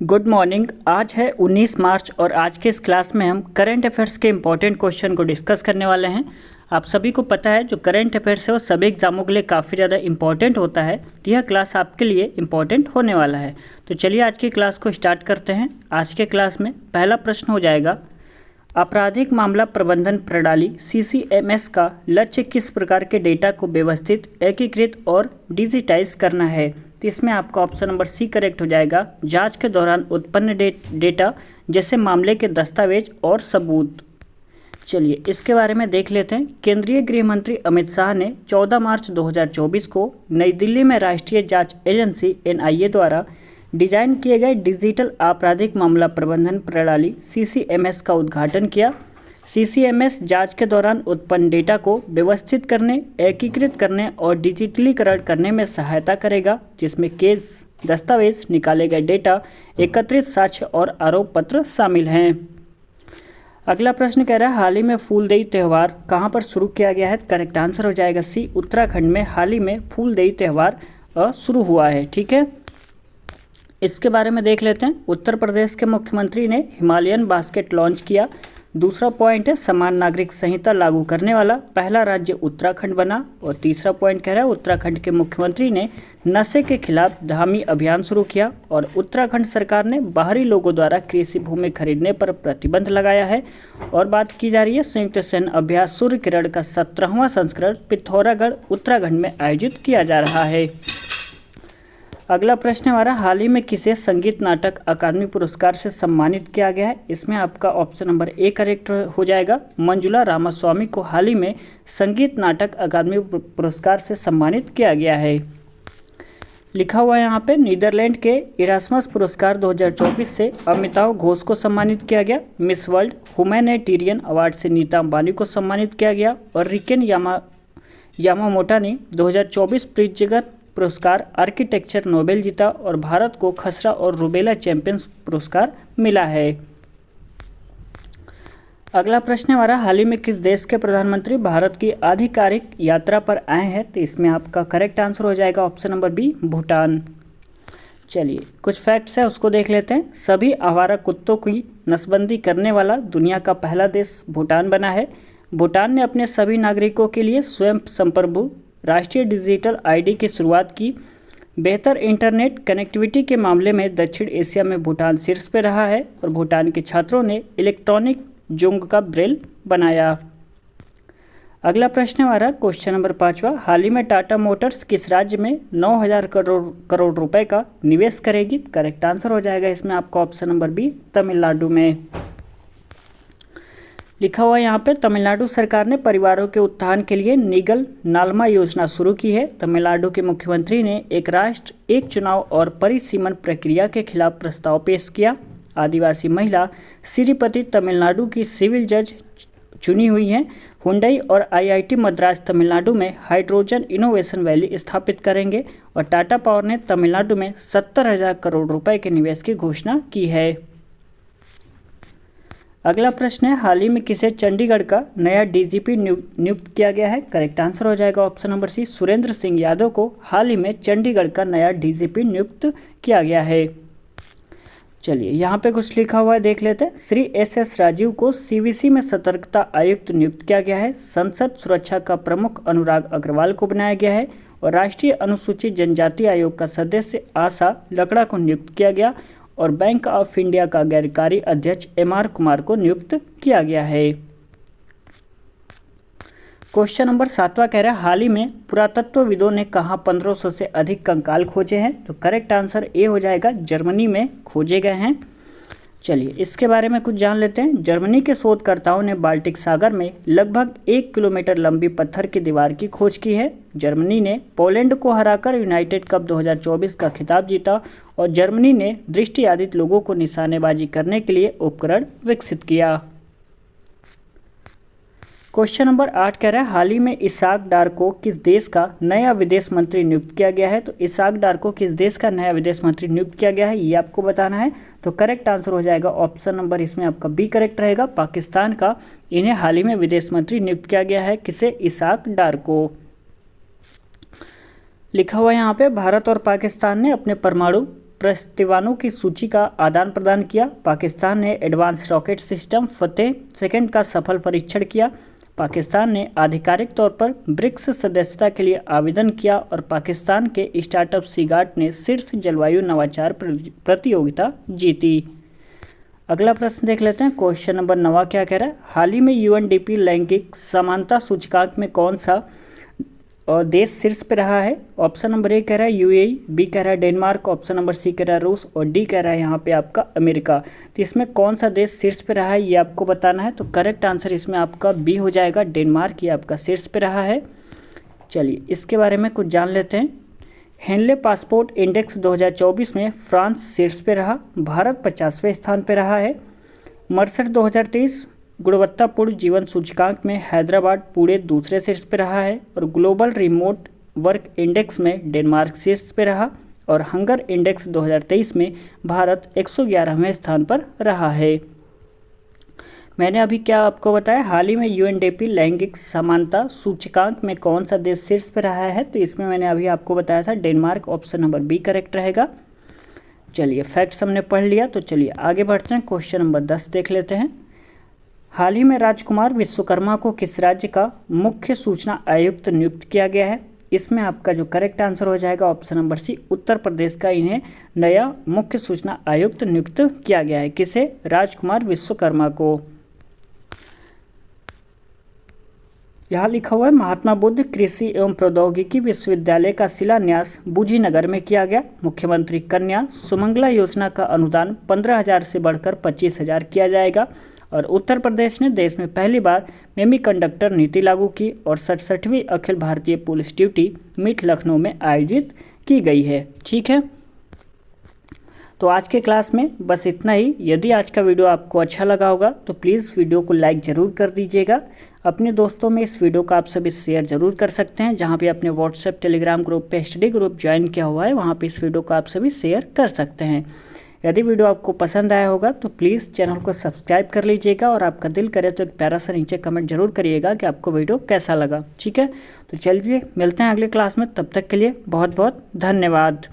Good morning. आज है 19 मार्च और आज के इस क्लास में हम करंट अफेयर्स के इम्पॉर्टेंट क्वेश्चन को डिस्कस करने वाले हैं। आप सभी को पता है जो करंट अफेयर्स है वो सभी एग्जामों के लिए काफ़ी ज़्यादा इंपॉर्टेंट होता है, तो यह क्लास आपके लिए इम्पॉर्टेंट होने वाला है। तो चलिए आज की क्लास को स्टार्ट करते हैं। आज के क्लास में पहला प्रश्न हो जाएगा, आपराधिक मामला प्रबंधन प्रणाली CCMS का लक्ष्य किस प्रकार के डेटा को व्यवस्थित, एकीकृत और डिजिटाइज करना है। तो इसमें आपका ऑप्शन नंबर सी करेक्ट हो जाएगा। जांच के दौरान उत्पन्न डेटा जैसे मामले के दस्तावेज और सबूत। चलिए इसके बारे में देख लेते हैं। केंद्रीय गृह मंत्री अमित शाह ने 14 मार्च 2024 को नई दिल्ली में राष्ट्रीय जांच एजेंसी NIA द्वारा डिजाइन किए गए डिजिटल आपराधिक मामला प्रबंधन प्रणाली CCMS का उद्घाटन किया। CCMS जांच के दौरान उत्पन्न डेटा को व्यवस्थित करने, एकीकृत करने और डिजिटलीकरण करने में सहायता करेगा, जिसमें केस, दस्तावेज, निकाले गए डेटा, एकत्रित साक्ष्य और आरोप पत्र शामिल हैं। अगला प्रश्न कह रहा है, हाल ही में फूलदेई त्यौहार कहाँ पर शुरू किया गया है। करेक्ट आंसर हो जाएगा सी, उत्तराखंड में हाल ही में फूलदेई त्यौहार शुरू हुआ है। ठीक है, इसके बारे में देख लेते हैं। उत्तर प्रदेश के मुख्यमंत्री ने हिमालयन बास्केट लॉन्च किया। दूसरा पॉइंट है, समान नागरिक संहिता लागू करने वाला पहला राज्य उत्तराखंड बना। और तीसरा पॉइंट कह रहा है, उत्तराखंड के मुख्यमंत्री ने नशे के खिलाफ धामी अभियान शुरू किया। और उत्तराखंड सरकार ने बाहरी लोगों द्वारा कृषि भूमि खरीदने पर प्रतिबंध लगाया है। और बात की जा रही है, संयुक्त सैन्य अभ्यास सूर्य किरण का 17वां संस्करण पिथौरागढ़ उत्तराखंड में आयोजित किया जा रहा है। अगला प्रश्न हमारा, हाल ही में किसे संगीत नाटक अकादमी पुरस्कार से सम्मानित किया गया है। इसमें आपका ऑप्शन नंबर ए करेक्ट हो जाएगा। मंजुला रामास्वामी को हाल ही में संगीत नाटक अकादमी पुरस्कार से सम्मानित किया गया है। लिखा हुआ है यहाँ पे, नीदरलैंड के इरास्मस पुरस्कार 2024 से अमिताभ घोष को सम्मानित किया गया। मिस वर्ल्ड ह्यूमैनिटेरियन अवार्ड से नीता अंबानी को सम्मानित किया गया। और रिकेन यामामोटा ने 2024 प्रिट्जगर पुरस्कार आर्किटेक्चर नोबेल जीता। और भारत को खसरा और रूबेला चैंपियंस पुरस्कार मिला है। अगला प्रश्न हमारा, हाल ही में किस देश के प्रधानमंत्री भारत की आधिकारिक यात्रा पर आए हैं। तो इसमें आपका करेक्ट आंसर हो जाएगा ऑप्शन नंबर बी, भूटान। चलिए कुछ फैक्ट्स है उसको देख लेते हैं। सभी आवारा कुत्तों की नसबंदी करने वाला दुनिया का पहला देश भूटान बना है। भूटान ने अपने सभी नागरिकों के लिए स्वयं संप्रभु राष्ट्रीय डिजिटल ID की शुरुआत की। बेहतर इंटरनेट कनेक्टिविटी के मामले में दक्षिण एशिया में भूटान शीर्ष पर रहा है। और भूटान के छात्रों ने इलेक्ट्रॉनिक जुंग का ब्रेल बनाया। अगला प्रश्न हमारा क्वेश्चन नंबर 5वां, हाल ही में टाटा मोटर्स किस राज्य में 9,000 करोड़ रुपए का निवेश करेगी। करेक्ट आंसर हो जाएगा इसमें आपका ऑप्शन नंबर बी, तमिलनाडु में। लिखा हुआ यहाँ पे, तमिलनाडु सरकार ने परिवारों के उत्थान के लिए निगल नालमा योजना शुरू की है। तमिलनाडु के मुख्यमंत्री ने एक राष्ट्र एक चुनाव और परिसीमन प्रक्रिया के खिलाफ प्रस्ताव पेश किया। आदिवासी महिला श्रीपति तमिलनाडु की सिविल जज चुनी हुई हैं। हुंडई और IIT मद्रास तमिलनाडु में हाइड्रोजन इनोवेशन वैली स्थापित करेंगे। और टाटा पावर ने तमिलनाडु में 70,000 करोड़ रुपए के निवेश की घोषणा की है। अगला प्रश्न है, हाल ही में किसे चंडीगढ़ का नया DGP नियुक्त किया गया है। करेक्ट आंसर हो जाएगा option number C, Surendra Singh Yadav को हाल ही में चंडीगढ़ का नया DGP नियुक्त किया गया है। चलिए यहाँ पे कुछ लिखा हुआ है देख लेते हैं। श्री SS राजीव को CVC में सतर्कता आयुक्त नियुक्त किया गया है। संसद सुरक्षा का प्रमुख अनुराग अग्रवाल को बनाया गया है। और राष्ट्रीय अनुसूचित जनजाति आयोग का सदस्य आशा लकड़ा को नियुक्त किया गया। और बैंक ऑफ इंडिया का गैरकारी अध्यक्ष MR कुमार को नियुक्त किया गया है। क्वेश्चन नंबर 7वां कह रहा है, हाल ही में पुरातत्वविदों ने कहाँ 1500 से अधिक कंकाल खोजे हैं। तो करेक्ट आंसर ए हो जाएगा, जर्मनी में खोजे गए हैं। चलिए इसके बारे में कुछ जान लेते हैं। जर्मनी के शोधकर्ताओं ने बाल्टिक सागर में लगभग 1 किलोमीटर लंबी पत्थर की दीवार की खोज की है। जर्मनी ने पोलैंड को हराकर यूनाइटेड कप 2024 का खिताब जीता। और जर्मनी ने दृष्टिबाधित लोगों को निशानेबाजी करने के लिए उपकरण विकसित किया। क्वेश्चन नंबर 8 कह रहा है, हाल ही में इसाक डार को किस देश का नया विदेश मंत्री नियुक्त किया गया है। तो इसाक डार को किस देश का नया विदेश मंत्री नियुक्त किया गया है, ये आपको बताना है। तो करेक्ट आंसर हो जाएगा ऑप्शन नंबर इसमें आपका बी करेक्ट रहेगा, पाकिस्तान का इन्हें हाल ही में विदेश मंत्री नियुक्त किया गया है। किसे, इसाक डार को। लिखा हुआ यहाँ पे, भारत और पाकिस्तान ने अपने परमाणु प्रतिवानों की सूची का आदान प्रदान किया? पाकिस्तान ने एडवांस रॉकेट सिस्टम फतेह सेकंड का सफल परीक्षण किया। पाकिस्तान ने आधिकारिक तौर पर ब्रिक्स सदस्यता के लिए आवेदन किया और पाकिस्तान के स्टार्टअप सीगार्ट ने शीर्ष जलवायु नवाचार प्रतियोगिता जीती। अगला प्रश्न देख लेते हैं। क्वेश्चन नंबर 9 क्या कह रहा है? हाल ही में यूएनडीपी लैंगिक समानता सूचकांक में कौन सा देश शीर्ष पे रहा है? ऑप्शन नंबर ए कह रहा है यूएई, बी कह रहा है डेनमार्क, ऑप्शन नंबर सी कह रहा है रूस और डी कह रहा है यहाँ पे आपका अमेरिका। तो इसमें कौन सा देश शीर्ष पे रहा है ये आपको बताना है। तो करेक्ट आंसर इसमें आपका बी हो जाएगा, डेनमार्क ये आपका शीर्ष पे रहा है। चलिए इसके बारे में कुछ जान लेते हैं। हेनले पासपोर्ट इंडेक्स 2024 में फ्रांस शीर्ष पे रहा, भारत 50वें स्थान पे रहा है। मर्सर 2023 गुणवत्तापूर्ण जीवन सूचकांक में हैदराबाद पूरे दूसरे शीर्ष पे रहा है और ग्लोबल रिमोट वर्क इंडेक्स में डेनमार्क शीर्ष पे रहा और हंगर इंडेक्स 2023 में भारत 111वें स्थान पर रहा है। मैंने अभी क्या आपको बताया, हाल ही में यूएनडीपी लैंगिक समानता सूचकांक में कौन सा देश शीर्ष पे रहा है? तो इसमें मैंने अभी आपको बताया था Denmark, option number B correct रहेगा। चलिए फैक्ट्स हमने पढ़ लिया, तो चलिए आगे बढ़ते हैं। क्वेश्चन नंबर 10 देख लेते हैं। हाल ही में राजकुमार विश्वकर्मा को किस राज्य का मुख्य सूचना आयुक्त नियुक्त किया गया है? इसमें आपका जो करेक्ट आंसर हो जाएगा ऑप्शन नंबर सी, उत्तर प्रदेश का इन्हें नया मुख्य सूचना आयुक्त नियुक्त किया गया है। किसे? राजकुमार विश्वकर्मा को। यहाँ लिखा हुआ है महात्मा बुद्ध कृषि एवं प्रौद्योगिकी विश्वविद्यालय का शिलान्यास बुझीनगर में किया गया। मुख्यमंत्री कन्या सुमंगला योजना का अनुदान 15,000 से बढ़कर 25,000 किया जाएगा और उत्तर प्रदेश ने देश में पहली बार सेमी कंडक्टर नीति लागू की और 67वीं Akhil Bharatiya police duty meet Lucknow में आयोजित की गई है। ठीक है, तो आज के क्लास में बस इतना ही। यदि आज का वीडियो आपको अच्छा लगा होगा तो प्लीज़ वीडियो को लाइक ज़रूर कर दीजिएगा। अपने दोस्तों में इस वीडियो को आप सभी शेयर जरूर कर सकते हैं। जहाँ पे अपने व्हाट्सएप टेलीग्राम ग्रुप पे स्टडी ग्रुप ज्वाइन किया हुआ है वहाँ पे इस वीडियो को आप सभी शेयर कर सकते हैं। यदि वीडियो आपको पसंद आया होगा तो प्लीज़ चैनल को सब्सक्राइब कर लीजिएगा और आपका दिल करे तो एक प्यारा सा नीचे कमेंट जरूर करिएगा कि आपको वीडियो कैसा लगा। ठीक है, तो चलिए मिलते हैं अगले क्लास में। तब तक के लिए बहुत बहुत धन्यवाद।